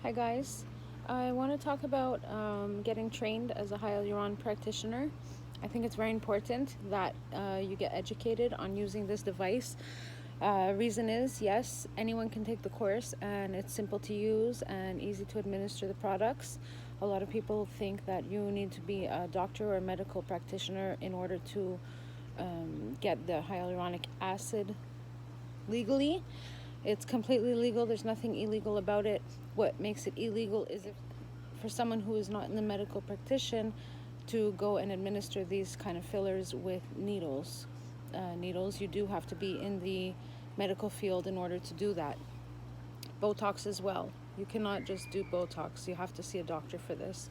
Hi guys, I want to talk about getting trained as a Hyaluron practitioner. I think it's very important that you get educated on using this device. Reason is, yes, anyone can take the course and it's simple to use and easy to administer the products. A lot of people think that you need to be a doctor or a medical practitioner in order to get the hyaluronic acid legally. It's completely legal. There's nothing illegal about it. What makes it illegal is if for someone who is not in the medical practitioner to go and administer these kind of fillers with needles. Needles, you do have to be in the medical field in order to do that. Botox as well. You cannot just do Botox. You have to see a doctor for this.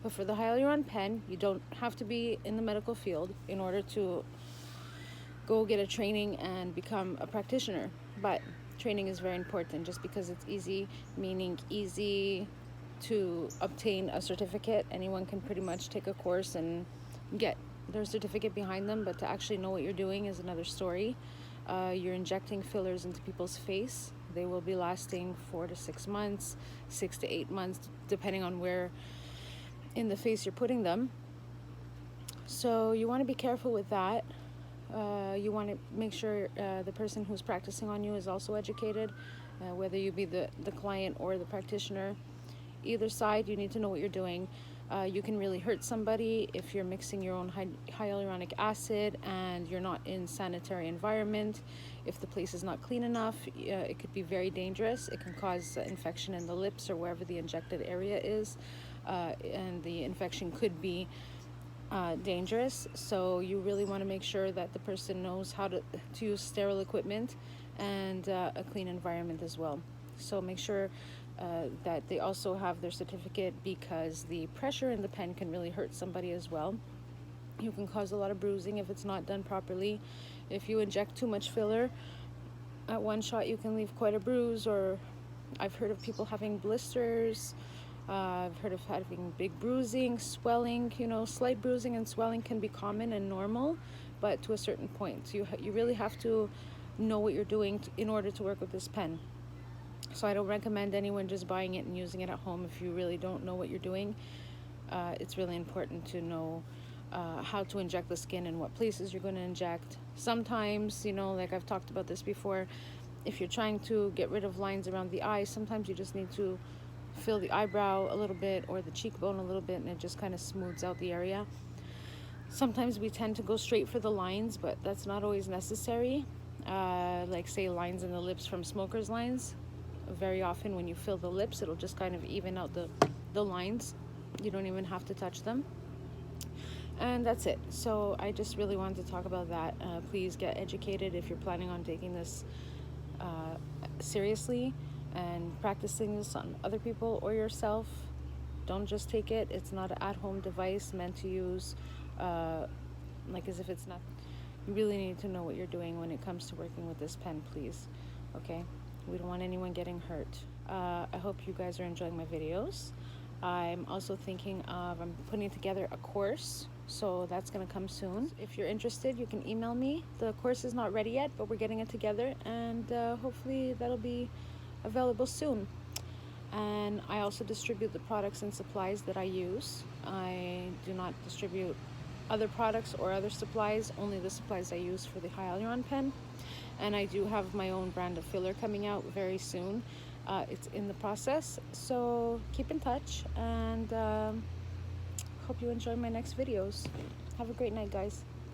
But for the Hyaluron pen, you don't have to be in the medical field in order to go get a training and become a practitioner. But training is very important. Just because it's easy, meaning easy to obtain a certificate, anyone can pretty much take a course and get their certificate behind them, but to actually know what you're doing is another story. You're injecting fillers into people's face. They will be lasting 4 to 6 months, 6 to 8 months, depending on where in the face you're putting them. So you want to be careful with that. You want to make sure the person who's practicing on you is also educated, whether you be the client or the practitioner. Either side, you need to know what you're doing. You can really hurt somebody if you're mixing your own hyaluronic acid and you're not in sanitary environment. If the place is not clean enough, it could be very dangerous. It can cause infection in the lips or wherever the injected area is, and the infection could be dangerous. So you really want to make sure that the person knows how to use sterile equipment and a clean environment as well. So make sure that they also have their certificate, because the pressure in the pen can really hurt somebody as well. You can cause a lot of bruising if it's not done properly. If you inject too much filler at one shot, you can leave quite a bruise, or I've heard of people having blisters. I've heard of having big bruising, swelling. Slight bruising and swelling can be common and normal, but to a certain point. You really have to know what you're doing in order to work with this pen. So I don't recommend anyone just buying it and using it at home if you really don't know what you're doing. It's really important to know how to inject the skin and what places you're going to inject. Sometimes, like I've talked about this before, if you're trying to get rid of lines around the eye, sometimes you just need to fill the eyebrow a little bit or the cheekbone a little bit, and it just kind of smooths out the area. Sometimes we tend to go straight for the lines, but that's not always necessary. Like say lines in the lips from smoker's lines. Very often when you fill the lips, it'll just kind of even out the lines. You don't even have to touch them. And that's it. So I just really wanted to talk about that. Please get educated if you're planning on taking this seriously and practicing this on other people or yourself. Don't just take it. It's not an at-home device meant to use like as if it's not. You really need to know what you're doing when it comes to working with this pen, please. Okay? We don't want anyone getting hurt. I hope you guys are enjoying my videos. I'm also thinking of I'm putting together a course, so that's going to come soon. If you're interested, you can email me. The course is not ready yet, but we're getting it together, and hopefully that'll be available soon. And I also distribute the products and supplies that I use. I do not distribute other products or other supplies, only the supplies I use for the Hyaluron pen. And I do have my own brand of filler coming out very soon. It's in the process, so keep in touch, and hope you enjoy my next videos. Have a great night, guys.